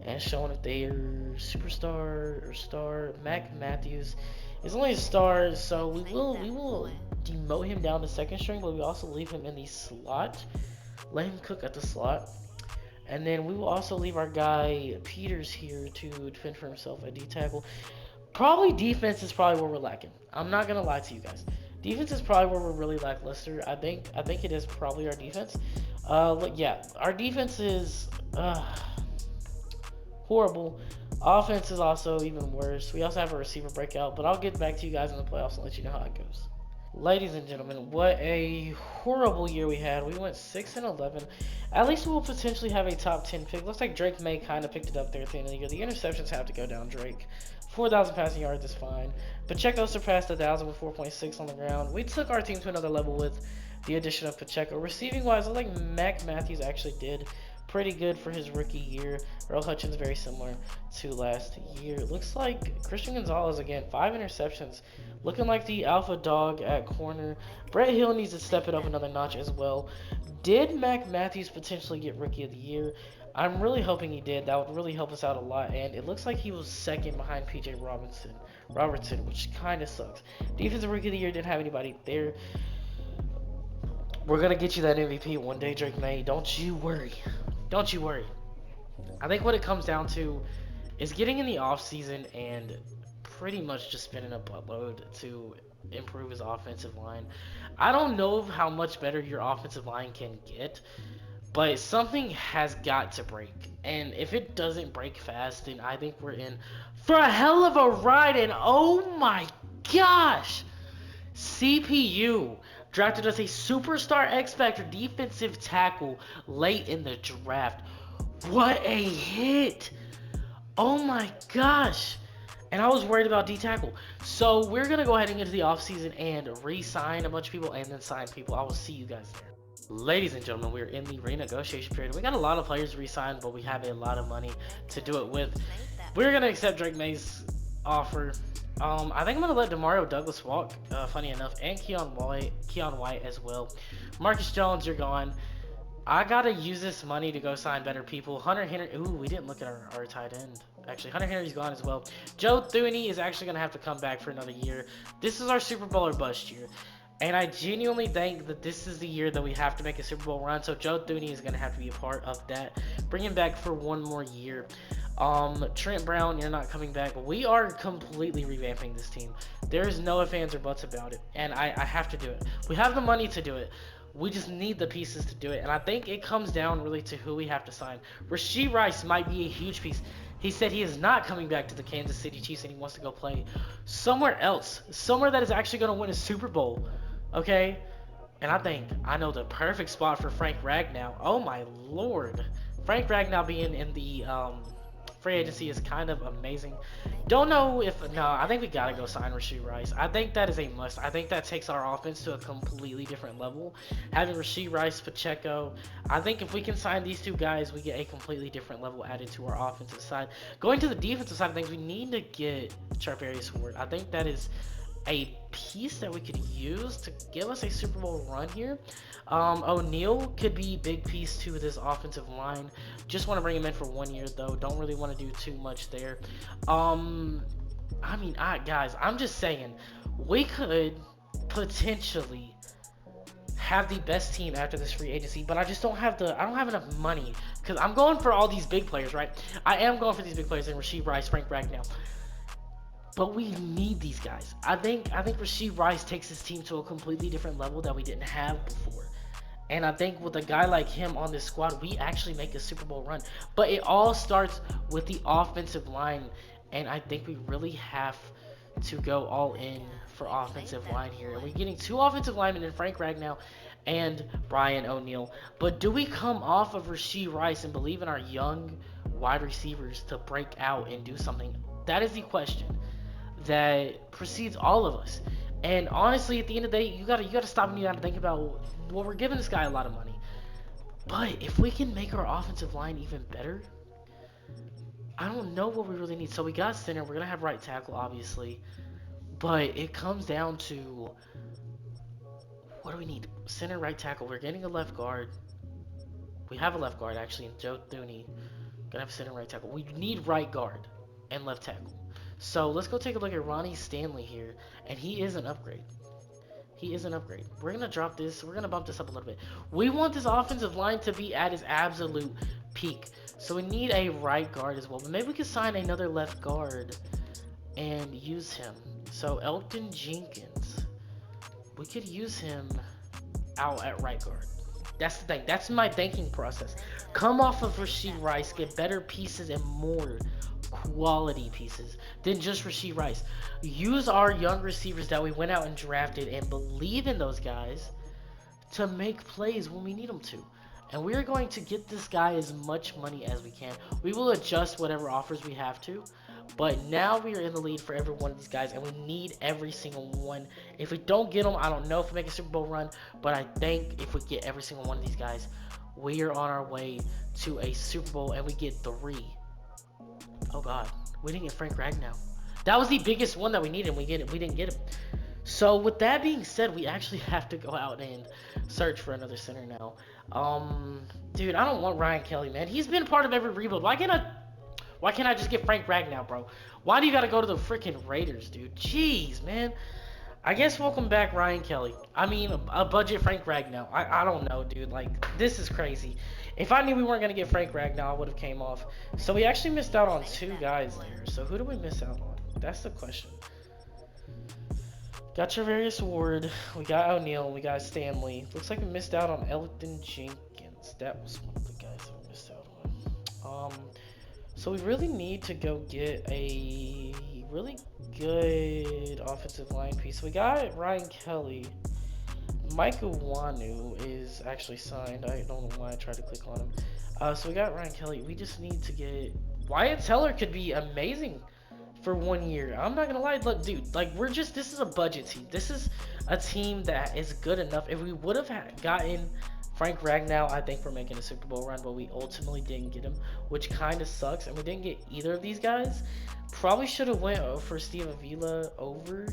A: and shown if they're superstar or star. Mac Matthews is only a star, so we will demote him down to second string, but we also leave him in the slot. Let him cook at the slot. And then we will also leave our guy Peters here to defend for himself at D tackle. Probably defense is probably where we're lacking. I'm not gonna lie to you guys. Defense is probably where we're really lackluster. I think it is probably our defense. Yeah, our defense is horrible. Offense is also even worse. We also have a receiver breakout, but I'll get back to you guys in the playoffs and let you know how it goes. Ladies and gentlemen, what a horrible year we had. We went 6-11. At least we'll potentially have a top 10 pick. Looks like Drake May kind of picked it up there at the end of the year. The interceptions have to go down, Drake. 4,000 passing yards is fine. Pacheco surpassed 1,000 with 4.6 on the ground. We took our team to another level with the addition of Pacheco. Receiving wise, I think Mac Matthews actually did pretty good for his rookie year. Earl Hutchins very similar to last year. Looks like Christian Gonzalez again, 5 interceptions. Looking like the alpha dog at corner. Brett Hill needs to step it up another notch as well. Did Mac Matthews potentially get rookie of the year? I'm really hoping he did. That would really help us out a lot. And it looks like he was second behind PJ Robertson, which kind of sucks. Defensive rookie of the year didn't have anybody there. We're gonna get you that MVP one day, Drake May. Don't you worry. Don't you worry. I think what it comes down to is getting in the off season and pretty much just spending a buttload to improve his offensive line. I don't know how much better your offensive line can get, but something has got to break. And if it doesn't break fast, then I think we're in for a hell of a ride. And oh my gosh, CPU drafted us a superstar X Factor defensive tackle late in the draft. What a hit! Oh my gosh! And I was worried about D tackle. So we're gonna go ahead and get to the offseason and re-sign a bunch of people and then sign people. I will see you guys there. Ladies and gentlemen, we're in the renegotiation period. We got a lot of players re-signed, but we have a lot of money to do it with. We're gonna accept Drake May's offer. I think I'm gonna let Demario Douglas walk. Funny enough, and Keon White as well. Marcus Jones, you're gone. I gotta use this money to go sign better people. Hunter Henry. Ooh, we didn't look at our tight end. Actually, Hunter Henry's gone as well. Joe Thuney is actually gonna have to come back for another year. This is our Super Bowl or bust year. And I genuinely think that this is the year that we have to make a Super Bowl run. So Joe Thuney is going to have to be a part of that. Bring him back for one more year. Trent Brown, you're not coming back. We are completely revamping this team. There's no ifs, ands, or buts about it. And I have to do it. We have the money to do it. We just need the pieces to do it. And I think it comes down really to who we have to sign. Rashee Rice might be a huge piece. He said he is not coming back to the Kansas City Chiefs and he wants to go play somewhere else. Somewhere that is actually going to win a Super Bowl. Okay? And I think I know the perfect spot for Frank Ragnow. Oh my lord. Frank Ragnow being in the free agency is kind of amazing. Don't know if... No, I think we got to go sign Rashee Rice. I think that is a must. I think that takes our offense to a completely different level. Having Rashee Rice, Pacheco. I think if we can sign these two guys, we get a completely different level added to our offensive side. Going to the defensive side of things, we need to get Charvarius Ward. I think that is a piece that we could use to give us a Super Bowl run here. O'Neal could be a big piece to this offensive line. Just want to bring him in for 1 year though. Don't really want to do too much there. Guys, I'm just saying we could potentially have the best team after this free agency, but I don't have enough money because I'm going for all these big players, right? I am going for these big players in Rashee Rice, Frank Ragnow. But we need these guys. I think Rashee Rice takes his team to a completely different level that we didn't have before. And I think with a guy like him on this squad, we actually make a Super Bowl run. But it all starts with the offensive line. And I think we really have to go all in for offensive line here. And we're getting 2 offensive linemen in Frank Ragnow and Brian O'Neal. But do we come off of Rashee Rice and believe in our young wide receivers to break out and do something? That is the question that precedes all of us. And honestly, at the end of the day, you gotta stop and you gotta think about, well, we're giving this guy a lot of money. But if we can make our offensive line even better, I don't know what we really need. So we got center. We're gonna have right tackle, obviously. But it comes down to, what do we need? Center, right tackle. We're getting a left guard. We have a left guard actually, in Joe Thuney. Gonna have center, right tackle. We need right guard and left tackle. So let's go take a look at Ronnie Stanley here, and he is an upgrade. He is an upgrade. We're gonna drop this. We're gonna bump this up a little bit. We want this offensive line to be at its absolute peak. So we need a right guard as well. But maybe we could sign another left guard and use him. So Elton Jenkins, we could use him out at right guard. That's the thing. That's my thinking process. Come off of Rashid Rice, get better pieces and more quality pieces than just Rashid Rice. Use our young receivers that we went out and drafted and believe in those guys to make plays when we need them to. And we're going to get this guy as much money as we can. We will adjust whatever offers we have to. But now we are in the lead for every one of these guys, and we need every single one. If we don't get them, I don't know if we make a Super Bowl run, but I think if we get every single one of these guys, we are on our way to a Super Bowl, and we get 3. Oh God, we didn't get Frank Ragnow. That was the biggest one that we needed. We didn't get him. So with that being said, we actually have to go out and search for another center now. Dude, I don't want Ryan Kelly, man. He's been part of every rebuild. Why can't I just get Frank Ragnow, bro? Why do you gotta go to the freaking Raiders, dude? Jeez, man. I guess welcome back Ryan Kelly. I mean, a budget Frank Ragnow. I don't know, dude. Like, this is crazy. If I knew we weren't going to get Frank Ragnow, I would have came off. So we actually missed out on 2 guys there. So who do we miss out on? That's the question. Got Travarius Ward. We got O'Neal. We got Stanley. Looks like we missed out on Elton Jenkins. That was one of the guys that we missed out on. So we really need to go get a really good offensive line piece. We got Ryan Kelly. Micah Wanu is actually signed. I don't know why I tried to click on him. So we got Ryan Kelly. We just need to get... Wyatt Teller could be amazing for 1 year. I'm not gonna lie, look, dude, like, this is a budget team. This is a team that is good enough. If we would have gotten Frank Ragnow, I think we're making a Super Bowl run, but we ultimately didn't get him, which kind of sucks. And we didn't get either of these guys. Probably should have went for Steve Avila over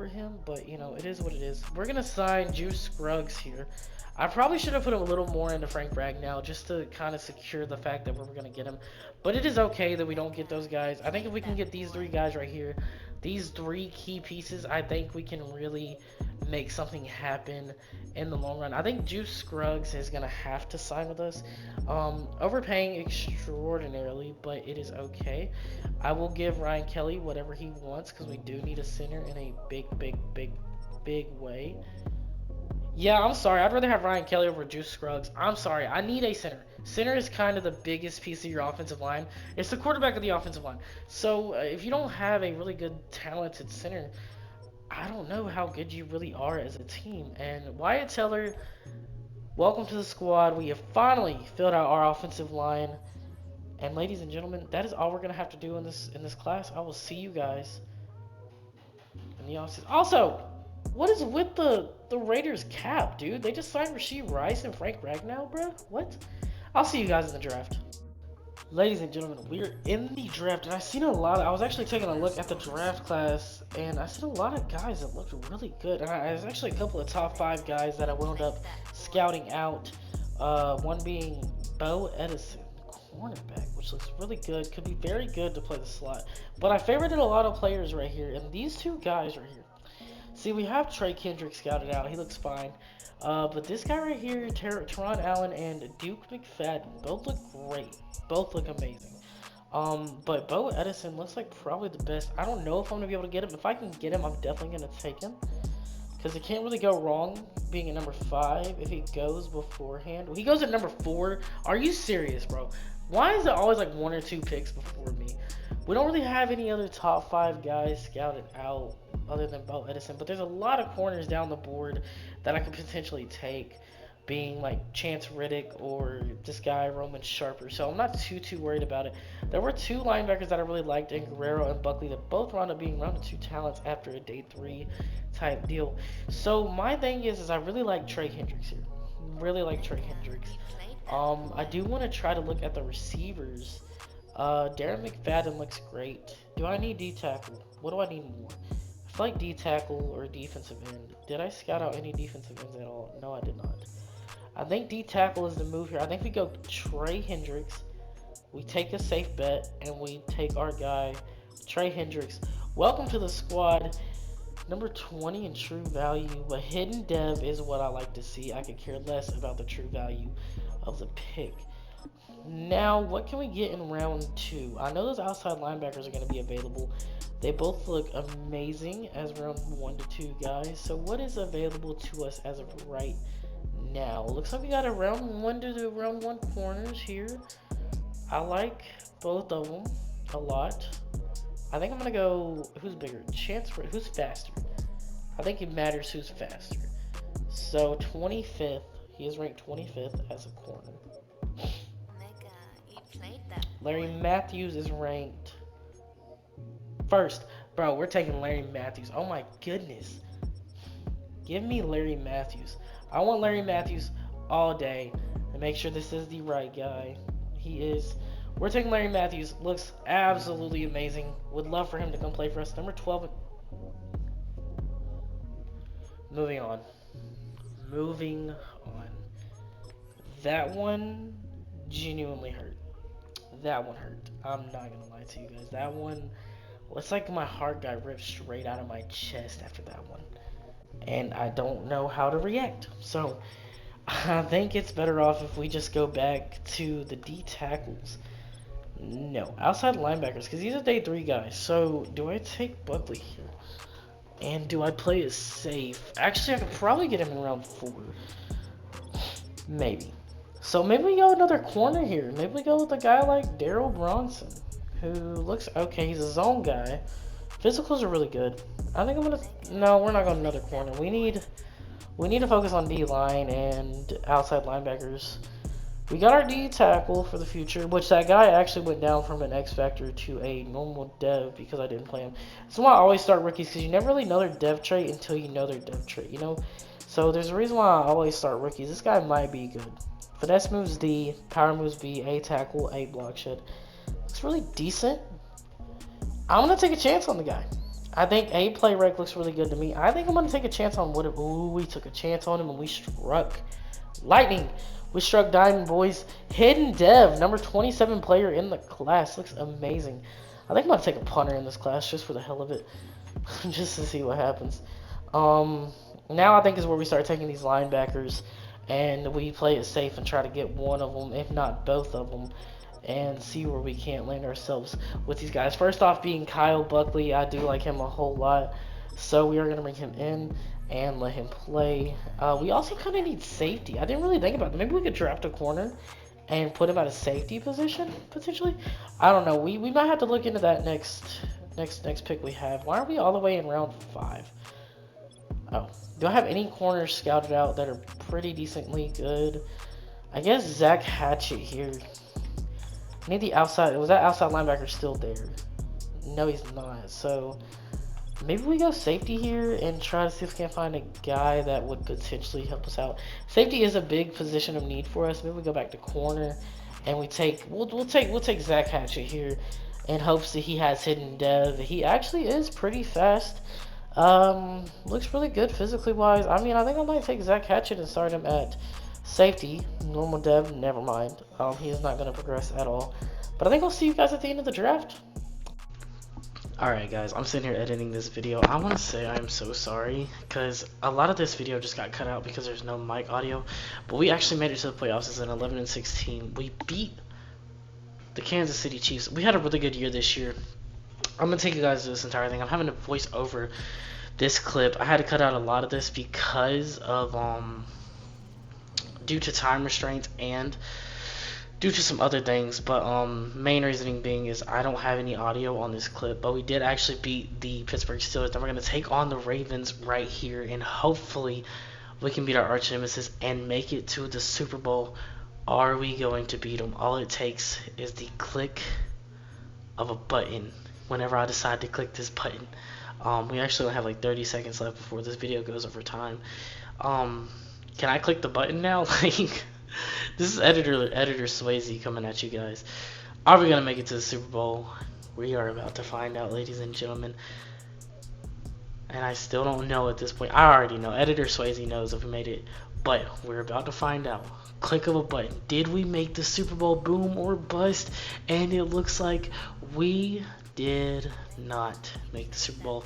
A: him, but you know, it is what it is. We're gonna sign Juice Scruggs here. I probably should have put a little more into Frank Ragnow just to kind of secure the fact that we're gonna get him, but it is okay that we don't get those guys. I think if we can get these 3 guys right here, these 3 key pieces, I think we can really make something happen in the long run. I think Juice Scruggs is gonna have to sign with us. Overpaying extraordinarily, but it is okay. I will give Ryan Kelly whatever he wants because we do need a center in a big way. Yeah, I'm sorry. I'd rather have Ryan Kelly over Juice Scruggs. I'm sorry. I need a center. Center is kind of the biggest piece of your offensive line. It's the quarterback of the offensive line. So if you don't have a really good, talented center, I don't know how good you really are as a team. And Wyatt Teller, welcome to the squad. We have finally filled out our offensive line. And ladies and gentlemen, that is all we're gonna have to do in this class. I will see you guys in the offseason. Also, what is with the Raiders cap, dude? They just signed Rashid Rice and Frank Ragnow, bro. What? I'll see you guys in the draft. Ladies and gentlemen, we're in the draft, and I seen a lot. I was actually taking a look at the draft class, and I seen a lot of guys that looked really good. And there's actually a couple of top 5 guys that I wound up scouting out. One being Bo Edison, cornerback, which looks really good. Could be very good to play the slot. But I favorited a lot of players right here, and these 2 guys right here. See, we have Trey Kendrick scouted out. He looks fine. But this guy right here, Teron Allen and Duke McFadden, both look great. Both look amazing. But Bo Edison looks like probably the best. I don't know if I'm going to be able to get him. If I can get him, I'm definitely going to take him. Because it can't really go wrong being at number 5 if he goes beforehand. He goes at number 4. Are you serious, bro? Why is it always like 1 or 2 picks before me? We don't really have any other top 5 guys scouted out other than Bo Edison, but there's a lot of corners down the board that I could potentially take. being like Chance Riddick or this guy Roman Sharper. So I'm not too worried about it. There were two linebackers that I really liked in Guerrero and Buckley that both wound up being round of two talents after a day three type deal. So my thing is I really like Trey Hendricks here. Really like Trey Hendricks. I do want to try to look at the receivers. Darren McFadden looks great. Do I need D tackle? What do I need more? I feel like D tackle or defensive end. Did I scout out any defensive ends at all? No, I did not. I think D tackle is the move here. I think we go Trey Hendricks. We take a safe bet and we take our guy Trey Hendricks. Welcome to the squad. Number 20 in true value, but hidden dev is what I like to see. I could care less about the true value of the pick. Now, what can we get in round two? I know those outside linebackers are going to be available. They both look amazing as round 1 to 2 guys. So what is available to us as of right now? Looks like we got a round 1 to round 1 corners here. I like both of them a lot. I think I'm going to go, who's bigger? Who's faster? I think it matters who's faster. So 25th, he is ranked 25th as a corner. Larry Matthews is ranked first. Bro, we're taking Larry Matthews. Oh my goodness. Give me Larry Matthews. I want Larry Matthews all day. And make sure this is the right guy. He is. We're taking Larry Matthews. Looks absolutely amazing. Would love for him to come play for us. Number 12. Moving on. Moving on. That one genuinely hurt. That one hurt. I'm not gonna lie to you guys. That one, it's like my heart got ripped straight out of my chest after that one. And I don't know how to react. So, I think it's better off if we just go back to the D tackles. No, outside linebackers, because these are day 3 guys. So, do I take Buckley here? And do I play it safe? Actually, I could probably get him in round 4. Maybe. So maybe we go another corner here. Maybe we go with a guy like Daryl Bronson, who looks okay. He's a zone guy. Physicals are really good. I think I'm gonna. No, we're not going another corner. We need to focus on D line and outside linebackers. We got our D tackle for the future, which that guy actually went down from an X Factor to a normal dev because I didn't play him. That's why I always start rookies, because you never really know their dev trait until you know their dev trait, you know? So there's a reason why I always start rookies. This guy might be good. Finesse moves D, power moves B, A tackle, A block shed. Looks really decent. I'm going to take a chance on the guy. I think A play rec looks really good to me. I think I'm going to take a chance on what. Ooh, we took a chance on him and we struck lightning. We struck diamond, boys. Hidden dev, number 27 player in the class. Looks amazing. I think I'm going to take a punter in this class just for the hell of it. Just to see what happens. Now I think is where we start taking these linebackers. And we play it safe and try to get one of them, if not both of them. And see where we can't land ourselves with these guys. First off, being Kyle Buckley, I do like him a whole lot. So we are going to bring him in and let him play. We also kind of need safety. I didn't really think about that. Maybe we could draft a corner and put him at a safety position, potentially. I don't know. We might have to look into that next pick we have. Why are we all the way in round 5? Oh. Do I have any corners scouted out that are pretty decently good? I guess Zach Hatchett here. I need the outside. Was that outside linebacker still there? No, he's not. So maybe we go safety here and try to see if we can find a guy that would potentially help us out. Safety is a big position of need for us. Maybe we go back to corner and we'll take Zach Hatchett here in hopes that he has hidden dev. He actually is pretty fast. Looks really good physically wise. I mean, I think I might take Zach Hatchett and start him at safety. Normal dev, never mind. He is not going to progress at all. But I think I'll see you guys at the end of the draft. Alright guys, I'm sitting here editing this video. I want to say I'm so sorry, because a lot of this video just got cut out because there's no mic audio. But we actually made it to the playoffs as an 11-16. We beat the Kansas City Chiefs. We had a really good year this year. I'm going to take you guys through this entire thing. I'm having to voice over this clip. I had to cut out a lot of this because of, due to time restraints and due to some other things. But, main reasoning being is I don't have any audio on this clip. But we did actually beat the Pittsburgh Steelers. And we're going to take on the Ravens right here. And hopefully we can beat our arch nemesis and make it to the Super Bowl. Are we going to beat them? All it takes is the click of a button whenever I decide to click this button. We actually only have like 30 seconds left before this video goes over time. Can I click the button now? Like, this is editor Swayze coming at you guys. Are we gonna make it to the Super Bowl? We are about to find out, ladies and gentlemen. And I still don't know at this point. I already know. Editor Swayze knows if we made it. But we're about to find out. Click of a button. Did we make the Super Bowl, boom or bust? And it looks like we did not make the Super Bowl.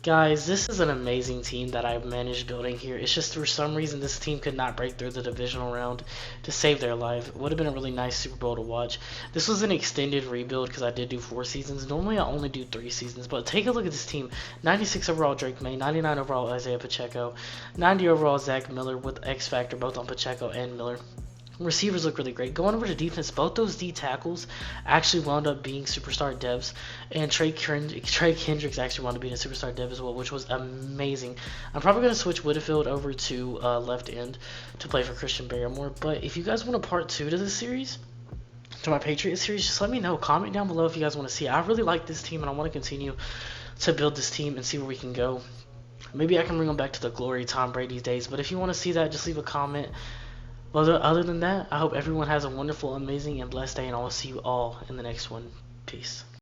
A: Guys, this is an amazing team that I've managed building here. It's just for some reason this team could not break through the divisional round to save their life. It would have been a really nice Super Bowl to watch. This was an extended rebuild because I did do 4 seasons. Normally I only do 3 seasons, but take a look at this team. 96 overall Drake May, 99 overall Isaiah Pacheco, 90 overall Zach Miller with X Factor both on Pacheco and Miller. Receivers look really great. Going over to defense, both those D tackles actually wound up being superstar devs, and Trey Kendricks actually wound up being a superstar dev as well, which was amazing. I'm probably going to switch Whitfield over to left end to play for Christian Barrymore, but if you guys want a part 2 to this series, to my Patriots series, just let me know. Comment down below if you guys want to see it. I really like this team, and I want to continue to build this team and see where we can go. Maybe I can bring them back to the glory Tom Brady days, but if you want to see that, just leave a comment. Other than that, I hope everyone has a wonderful, amazing, and blessed day, and I will see you all in the next one. Peace.